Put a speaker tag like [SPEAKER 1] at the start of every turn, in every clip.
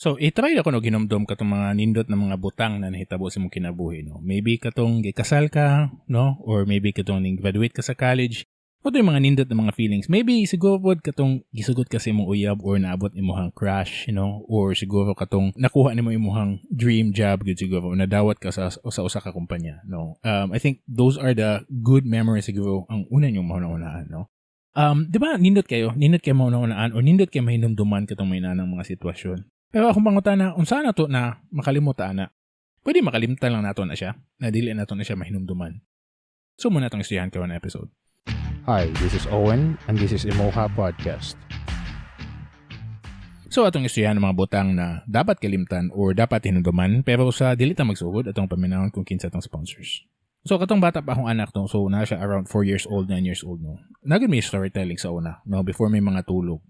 [SPEAKER 1] So, i-try ako no hinumdum katong mga nindot na mga butang na nahitabo sa mong kinabuhi, no. Maybe katong gikasal ka, no, or maybe katong ning-graduate ka sa college. O yung mga nindot na mga feelings. Maybe siguro po katong gisugot ka sa imong uyab or naabot imuhang crush, or siguro katong nakuha nimo imuhang dream job gud siguro o nadawat ka sa usa ka kumpanya, no. I think those are the good memories siguro ang una niyong mahuna-hunaan, no. Di ba nindot kayo mahuna-hunaan o nindot kayo mahinumduman katong may nanang mga sitwasyon. Pero akong pangutana, unsa na to na makalimutan na? Pwede makalimtan lang nato na siya, na dili nato na siya mahinumduman. So muna itong istiyahan kayo na episode.
[SPEAKER 2] Hi, this is Owen and this is IMOHA Podcast.
[SPEAKER 1] So atong istiyahan ng mga butang na dapat kalimtan or dapat hinumduman pero sa dili ta magsugod atong paminawon kung kinsa atong sponsors. So katong bata pa akong anak to, so na siya around 4 years old, 9 years old, no. Nagin may storytelling sa una, no, before may mga tulog.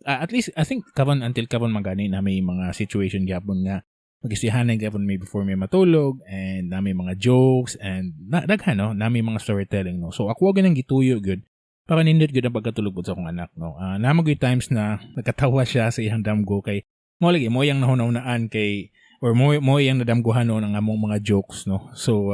[SPEAKER 1] At least I think until karon magani na may mga situation gyapon nga magisihanay gyapon may before may matulog and na may mga jokes and daghan no, na may mga storytelling, no. So ako gyud nang gituyo gyud para nindot gyud ang pagkatulog pud sa akong anak, no. Namagoy times na nagkatawa siya sa iyang damgo kay mo lagi mo yang nahuna-hunaan kay or mo yang nadamguhan no ng among mga jokes, no. So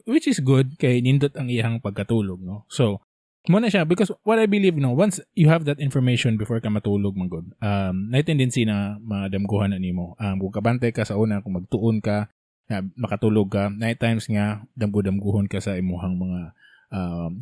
[SPEAKER 1] which is good kay nindot ang iyang pagkatulog, no. So mo na siya because what I believe, no, once you have that information before ka matulog man god, na tendency na madamguhan na nimo. Kung kabantay ka sa una, kung magtuon ka makatulog ka, night times nga damguhon ka sa imuhang mga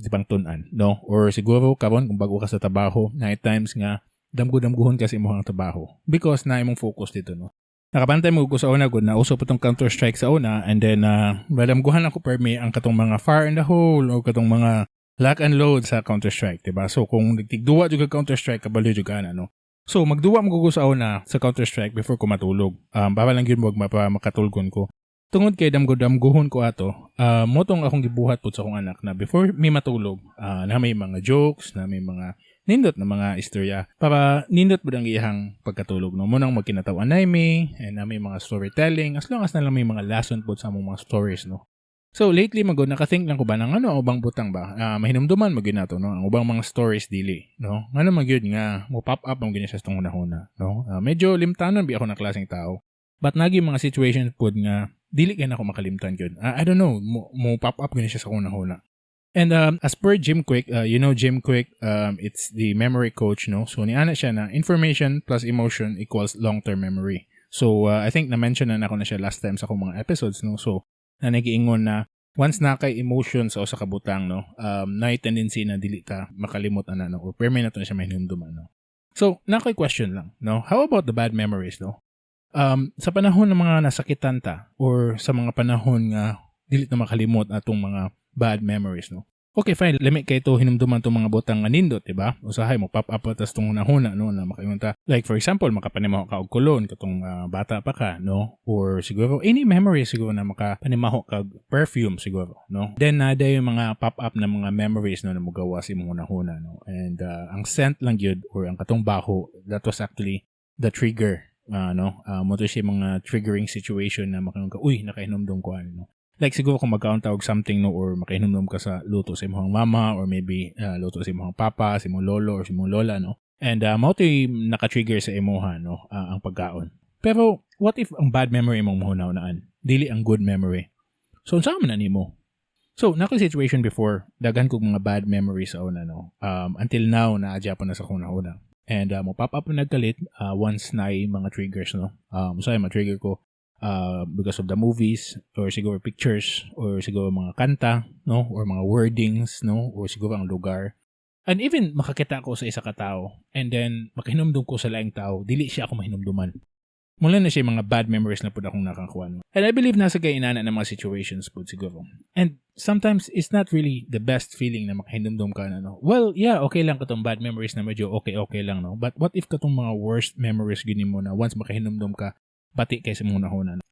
[SPEAKER 1] dipang tun-an, no. Or siguro karon kung bago ka sa trabaho, night times nga damguhon ka sa imuhang trabaho because na imong focus dito, no. Nakabantay mo ko sa una good na uso pa tong Counter-Strike sa una and then madamguhan ako per me ang katong mga fire in the hole o katong mga lock and load sa Counter-Strike, diba? So kung nagtigduwa jud ka Counter-Strike kabalo jud kana, no. So magduwa mo ko sa una sa Counter-Strike before ko matulog. Bawal lang gyud mo makatulgon ko. Tungod kay damguhon ko ato, mo tong akong gibuhat pud sa akong anak na before mi matulog, na may mga jokes, na may mga nindot na mga istorya para nindot pud ang iyang pagkatulog, no. Munang magkinataw anay mi and na may mga storytelling as long as na lang may mga lesson pud sa among mga stories, no. So lately magod naka-think lang ko ba nang ubang butang ba mahinumduman magyud nato, no, ang ubang mga stories dili, no. Ngano magyud nga mo pop up ang ginya sa tong hunahuna, no. Medyo limtanon bi ako na klaseng tao but nagi mga situations pud nga dili kay nako makalimtan gyud. I don't know, mo pop up gyud siya sa hunahuna. And as per Jim Quick, Jim Quick, it's the memory coach, no? So niana siya na information plus emotion equals long-term memory. So I think na-mention na ako na siya last time sa akong mga episodes, no? So na nagiingon na once na kay emotion sa usa ka butang, no, na tendency na dili ta makalimot ana, no, or permanent na siya mahinumduman, no. So nakoy question lang, no? How about the bad memories, no? Sa panahon ng mga nasakitan ta or sa mga panahon nga dili na makalimot atong mga bad memories, no. Okay, fine. Limit kay to hinumduman tong mga butang nga nindot, diba? Usahay mo pop up tas tong hunahuna, no, na makaingon like for example, makapanimaho ka og kulon katong bata pa ka, no, or siguro any memory siguro na makapanimaho ka perfume siguro, no. Then nada yung mga pop up na mga memories, no, na mugawa si mong hunahuna, no. And ang scent lang gyud or ang katong baho, that was actually the trigger, no. Mo to siya mga triggering situation na makaingon ka, uy, nakahinumdum ko ano, no. Like siguro kung magkaon tawag something, no, or makahinumdum ka sa luto sa imong mama or maybe luto sa imong papa, sa imong lolo or sa imong lola, no. And mao to'y naka-trigger sa imuha, no, ang pagkaon. Pero what if ang bad memory mong mahuna-hunaan? Dili ang good memory. So unsa man nimo? So nako situation before daghan kog mga bad memories sa una, no. Until now naadya pa na sa una. And mo pop up na nagkalit once na mga triggers, no. Usay ma-trigger ko because of the movies or siguro pictures or siguro mga kanta, no, or mga wordings, no, or siguro ang lugar. And even makakita ko sa isa ka tao and then makahinumdum ko sa laing tao, dili siya ako mahinumduman. Mula na siya mga bad memories na po akong nakakuha, no. And I believe nasa kainana ng mga situations po siguro. And sometimes it's not really the best feeling na makahinumdum ka na, no. Well, yeah, okay lang katong bad memories na medyo okay lang, no. But what if katong mga worst memories gini mo na once makahinumdum ka, bati kay sa muna-huna.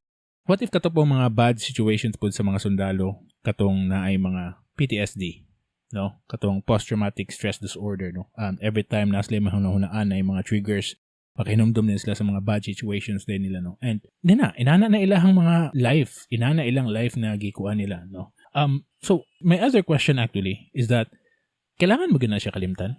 [SPEAKER 1] What if katong mga bad situations po sa mga sundalo katong na ay mga PTSD, no? Katong post-traumatic stress disorder, no? Every time na sila mahuna-hunaan ay mga triggers, makahinumdum din sila sa mga bad situations din nila, no? And inana na ilahang mga life, ilang life na gikuan nila, no? So my other question actually is that kailangan mo gina siya kalimtan?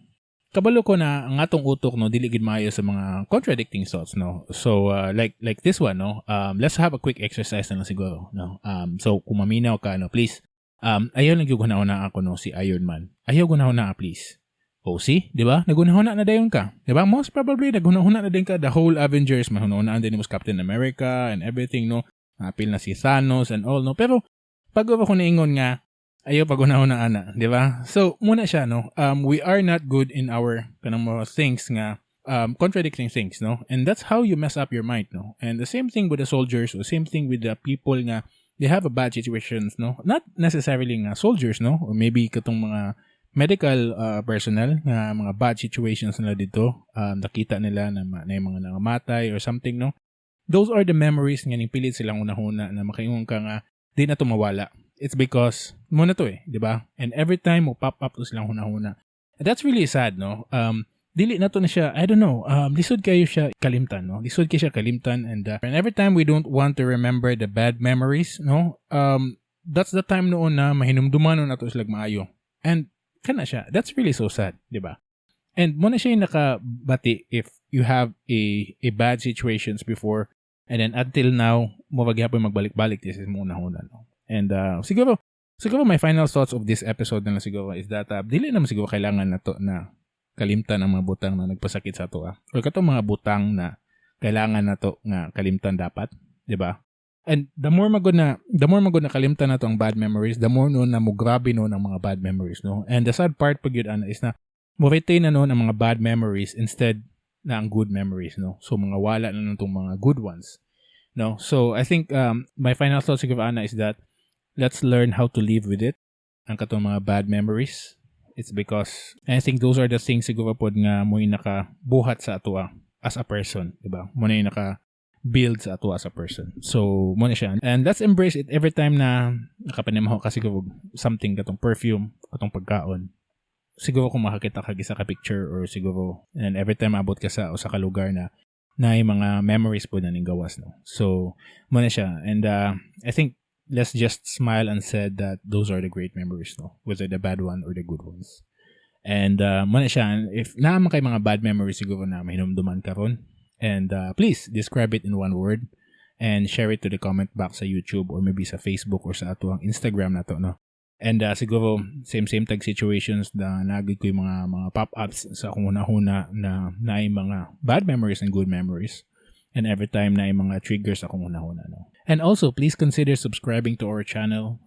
[SPEAKER 1] kabalo ko na ang atong utok no dili gid maayo sa mga contradicting thoughts no. So like this one no. Let's have a quick exercise na lang siguro no. So kung maminaw ka no, please ayaw lang gyud na ako no si Iron Man. Ayaw gunahuna please. Oh, see? Di ba? Nagunahuna na dayon ka. Di ba? Most probably, nagunahuna na din ka. The whole Avengers, mahunahunaan din mo sa Captain America and everything, no? Apil na si Thanos and all, no? Pero, pag ako naingon nga, ayaw pagunahunaan na. Di ba? So, muna siya, no? We are not good in our kanang mga things nga, contradicting things, no? And that's how you mess up your mind, no? And the same thing with the soldiers, or same thing with the people nga, they have a bad situations, no? Not necessarily nga soldiers, no? Or maybe katong mga medical personnel nga mga bad situations nila dito, nakita nila na yung mga nangamatay or something, no? Those are the memories nga pilit silang unahuna na makaingon ka nga di na to mawala. It's because muna to di ba? And every time mo pop up to silang hunahuna. And that's really sad, no? Dili na to na siya, I don't know, lisod kayo siya kalimtan, no? Lisod kayo siya kalimtan and every time we don't want to remember the bad memories, no? That's the time noon na mahinumduman na to sila maayo. And kana siya. That's really so sad, di ba? And muna siya yung nakabati if you have a bad situations before and then until now, mabagyapon magbalik-balik this is muna. No? And siguro my final thoughts of this episode na lang siguro is that dili naman siguro kailangan na to na kalimtan ang mga butang na nagpasakit sa to. Or katong mga butang na kailangan na to nga kalimtan dapat, di ba? And the more magod na kalimtan na to ang bad memories, the more no na mo grabe no ang mga bad memories, no. And the sad part pag yun is na mo retain na no ang mga bad memories instead na ang good memories, no. So mga wala na nung mga good ones, no. So I think my final thought siguro ana is that let's learn how to live with it. Ang katong mga bad memories, it's because I think those are the things siguro pod nga mo nakabuhat sa ato as a person, di ba? Mo na build sa ato as a person. So, muna siya. And let's embrace it every time na nakapanimaho ka siguro something katong perfume, katong pagkaon. Siguro kung makakita ka sa ka-picture or siguro and every time abot ka sa ka lugar na yung mga memories po na ning gawas, no? So, muna siya. And I think let's just smile and said that those are the great memories, no? Whether the bad one or the good ones. And muna siya. If naman kay mga bad memories siguro na mahinumduman ka ron, and please describe it in one word and share it to the comment box sa YouTube or maybe sa Facebook or sa ato ang Instagram na to, no? And siguro same tag situations na nagid ko yung mga pop-ups sa akong hunahuna na yung mga bad memories and good memories. And every time na yung mga triggers akong hunahuna, no? And also, please consider subscribing to our channel.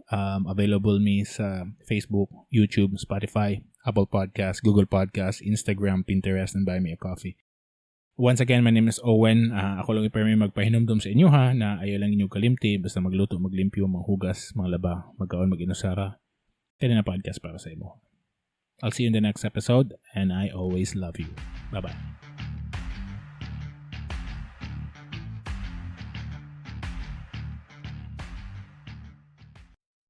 [SPEAKER 1] Available me sa Facebook, YouTube, Spotify, Apple Podcast, Google Podcast, Instagram, Pinterest, and Buy Me a Coffee. Once again, my name is Owen. Ako lang ipermi magpahinumdum sa inyo ha, na ayaw lang inyong kalimti, basta magluto, maglimpyo, manghugas, manglaba, magkaon, mag-inusara. Kaya na podcast para sa imo. I'll see you in the next episode, and I always love you. Bye-bye.